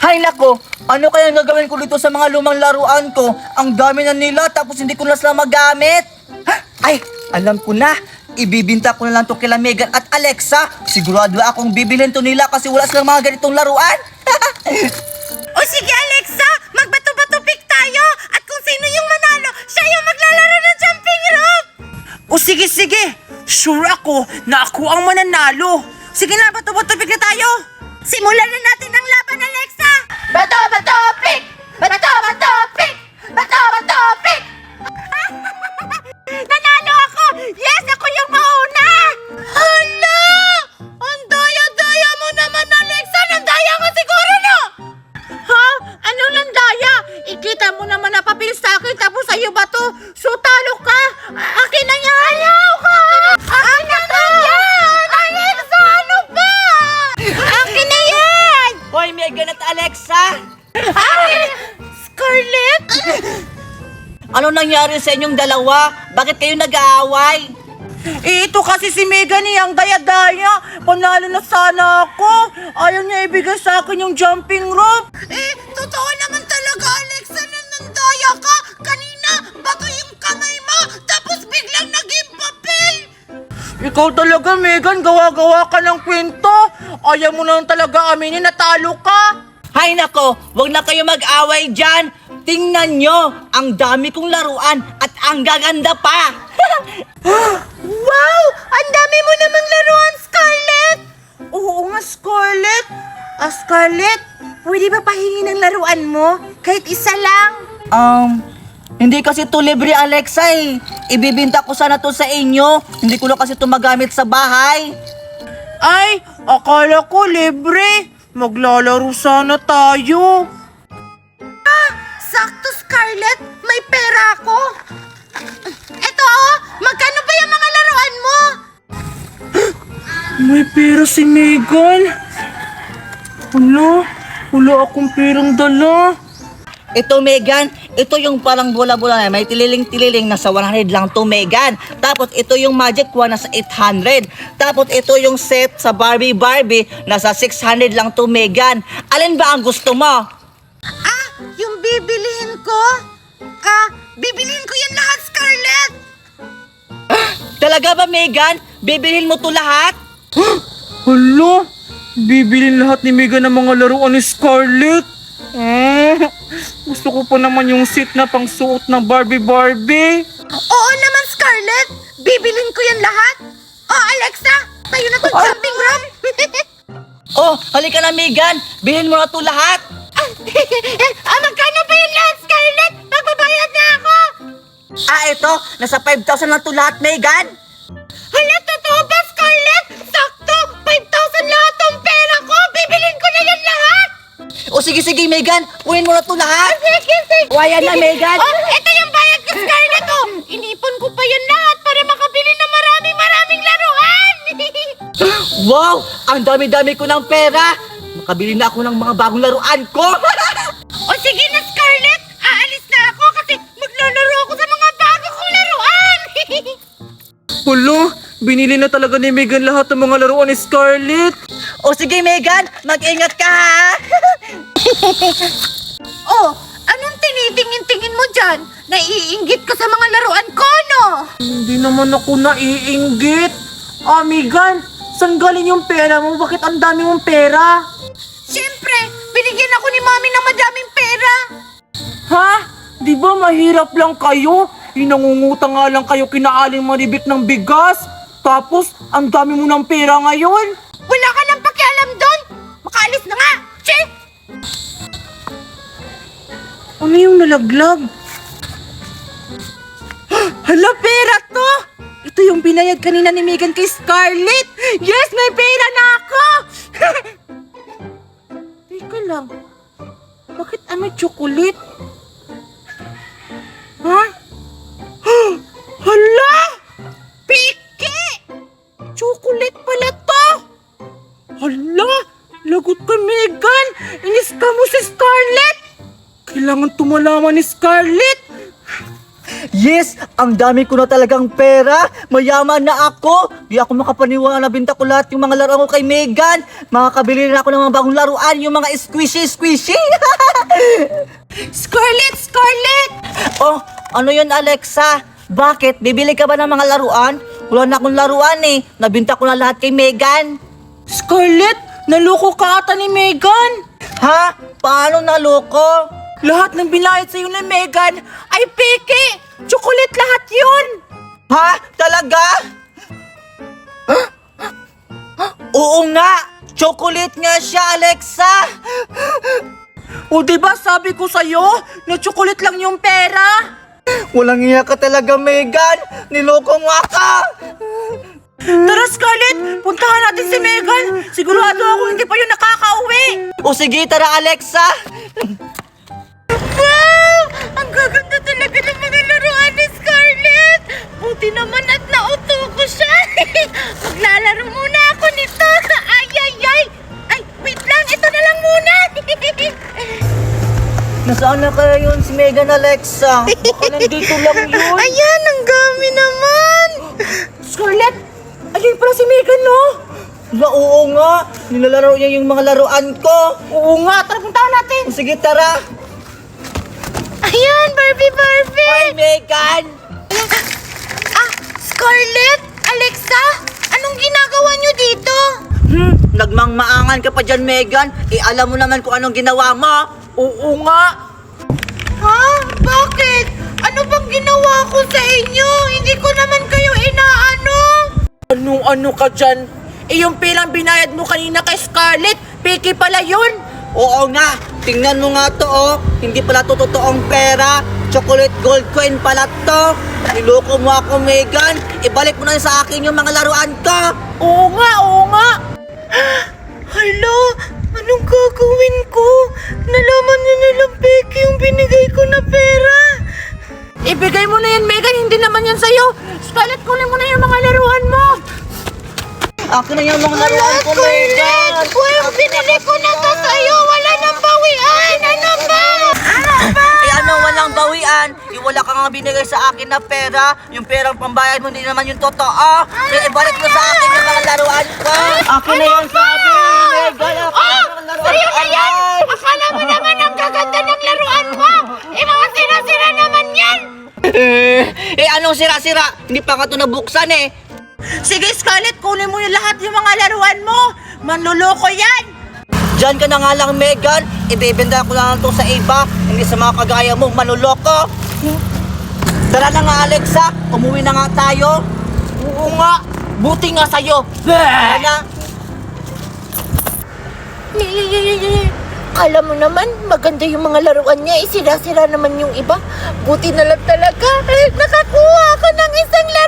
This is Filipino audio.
Hay nako, ano kaya ang gagawin ko dito sa mga lumang laruan ko? Ang dami na nila tapos hindi ko na sila magamit. Ay, alam ko na. Ibibinta ko na lang to kila Megan at Alexa. Sigurado akong bibilhin to nila kasi wala silang mga ganitong laruan. O sige Alexa, magbato-bato pick tayo. At kung sino yung manalo, siya yung maglalaro ng jumping rope. O sige. Sure ako na ako ang mananalo. Sige na, bato-bato pick na tayo. Simulan na natin ang laban, Alexa. Bato-bato pick! Bato-bato pick! Bato-bato pick! Nanalo ako! Yes, ako yung mauna! Hala! Ang daya-daya mo naman, Alexa! Nandaya ka siguro, no? Ha? Ano nandaya? Ikita mo naman na papel sa akin tapos sa'yo ba to? So talo ka! Akin na yan! Ayaw ka! Akin na yan! Alexa, ano ba? Akin na yan! Hoy, Megan at Alexa! Ay! Scarlett? Ano nangyari sa inyong dalawa? Bakit kayo nag-aaway? Ito kasi si Megan ang daya-daya. Panalo na sana ako. Ayaw niya ibigay sa akin yung jumping rope. Totoo naman talaga, Alexa, na nandaya ka. Kanina, bato yung kamay mo, tapos biglang naging papel. Ikaw talaga, Megan, gawa-gawa ka ng kwento. Ayaw mo na talaga aminin na talo ka. Hay nako, wag na kayo mag-away dyan. Tingnan nyo, ang dami kong laruan at ang gaganda pa. Wow! Ang dami mo namang laruan, Scarlett! Oo nga, Scarlett. Scarlett, pwede ba pahingin ng laruan mo? Kahit isa lang. Hindi kasi to libre, Alexa eh. Ibibinta ko sana to sa inyo. Hindi ko na kasi to magamit sa bahay. Ay, akala ko libre. Maglalaro sana tayo. Sakto, Scarlett. May pera ako. Eto, magkano ba yung mga laruan mo? May pera si Megan. Wala akong perang dala. Ito, Megan, ito yung parang bola-bola na may tililing-tililing nasa 100 lang to, Megan. Tapos ito yung Magic Wand nasa 800. Tapos ito yung set sa Barbie nasa 600 lang to, Megan. Alin ba ang gusto mo? Yung bibilihin ko? Bibilihin ko yan lahat, Scarlett. Talaga ba, Megan? Bibilhin mo to lahat? Hala, bibilin lahat ni Megan ng mga laruan ni Scarlett. Gusto ko pa naman yung seat na pang suot ng Barbie. Oo naman, Scarlett. Bibilhin ko yan lahat. Oh, Alexa, tayo na to jumping rope. Oh, halika na, Megan. Bilhin mo na to lahat. Magkano ba yung lahat, Scarlett? Magbabayad na ako. Ito. Nasa 5,000 lang to lahat, Megan. Hala, totoo ba, Scarlett? Sakto, 5,000 lahat ng pera ko. Bibilhin ko na yan lahat. O sige, Megan. Kunin mo na to lahat. Sige. Waya na, Megan. Ito yung bayad ko, Scarlett. Inipon ko pa yan lahat para makabili ng maraming laruan. Wow! Ang dami-dami ko ng pera. Makabili na ako ng mga bagong laruan ko. O sige na, Scarlett. Aalis na ako kasi maglalaro ako sa mga bago kong laruan. Hala, binili na talaga ni Megan lahat ng mga laruan ni Scarlett. O sige, Megan. Mag-ingat ka, ha? Anong tinitingin-tingin mo dyan? Naiinggit ka sa mga laruan ko, no? Hindi naman ako naiinggit. Megan, saan galing yung pera mo? Bakit ang dami mong pera? Siyempre, binigyan ako ni Mami ng madaming pera. Ha? Di ba mahirap lang kayo? Hinangungutang nga lang kayo kinaaling maribit ng bigas. Tapos, ang dami mo ng pera ngayon. Wala ka nang pakialam doon. Makaalis na nga. Che! Ano yung nalaglag? Hala, pera to! Ito yung binayad kanina ni Megan kay Scarlett. Yes, may pera na ako! Teka lang. Bakit may chocolate? Ha? Hala! Piki! Chocolate pala to! Hala! Lagot ka, Megan! Inis ka mo si Scarlett! Kailangan tumalaman ni Scarlett! Yes, ang dami ko na talagang pera. Mayaman na ako. Di ako makapaniwala na binta ko lahat yung mga laruan ko kay Megan. Makakabili rin ako ng mga bagong laruan, yung mga squishy. Scarlett! Scarlett! Oh, ano yun, Alexa? Bakit? Bibili ka ba ng mga laruan? Wala na akong laruan eh. Nabinta ko na lahat kay Megan. Scarlett, naloko ka ata ni Megan. Ha? Paano naloko? Lahat ng binayad sa'yo ni Megan ay peke. Chocolate lahat yun. Ha? Talaga? Oo nga! Chocolate nga siya, Alexa! O diba sabi ko sa'yo na chocolate lang yung pera? Walang iya ka talaga, Megan! Niloko nga ka! Tara Scarlett, puntahan natin si Megan. Sigurado ako hindi pa yun nakakauwi. O sige, tara, Alexa! Wow! Ang gaganda talaga ng mga laruan ni Scarlett! Buti naman at nauto ko siya! Maglalaro muna ako nito! Ay! Ay, wait lang! Ito na lang muna! Nasaan na kaya yun si Megan, Alexa? Baka nandito lang yun. Ayan! Ang gami naman! Scarlett, ayun pala si Megan, no? Oo nga! Nilalaro niya yung mga laruan ko! Oo nga, tara puntahan natin. O sige, tara! Ayan! Barbie! Hi, Megan! Scarlett! Alexa! Anong ginagawa niyo dito? Nagmangmaangan ka pa dyan, Megan. Alam mo naman kung anong ginawa mo. Oo nga. Ha? Bakit? Ano bang ginawa ko sa inyo? Hindi ko naman kayo inaano. Ano ka dyan? Yung pilang binayad mo kanina kay Scarlett, peke pala yun. Oo nga, tingnan mo nga to, oh. Hindi pala to totoong pera. Chocolate gold coin pala to. Niloko mo ako, Megan. Ibalik mo na sa akin yung mga laruan ko. Oo nga. Hala, anong gagawin ko? Nalaman niyo nilang peke yung binigay ko na pera. Ibigay mo na yan, Megan. Hindi naman yan sa'yo. Scarlett, kunin mo na yung mga laruan mo. Akin na yung mga laruan ko, Megan. Well, binili ko na to sa'yo. Wala nang bawian. Ano ba? Ano, walang bawian. Wala ka nga binigay sa akin na pera. Yung perang pambayad mo, hindi naman yung totoo. Kaya ibalik mo sa akin yung mga laruan ko. Akin na yung sabi, Megan. Akin na yung laruan Sa'yo na yan! ko. Akala mo naman ang gaganda ng laruan mo! Mga sira-sira naman yan! Anong sira-sira? Hindi pa ka ito nabuksan eh. Sige, Scarlett, kunin mo yung lahat yung mga laruan mo. Manluloko yan. Diyan ka na nga lang, Megan. Ibebenta ko lang ito sa iba. Hindi sa mga kagaya mo, manuloko. Tara na nga, Alexa. Umuwi na nga tayo. Oo nga. Buti nga sa'yo. Tara na. Kala mo naman, maganda yung mga laruan niya, sira-sira naman yung iba. Buti na lang talaga, nakakuha ako ng isang laruan!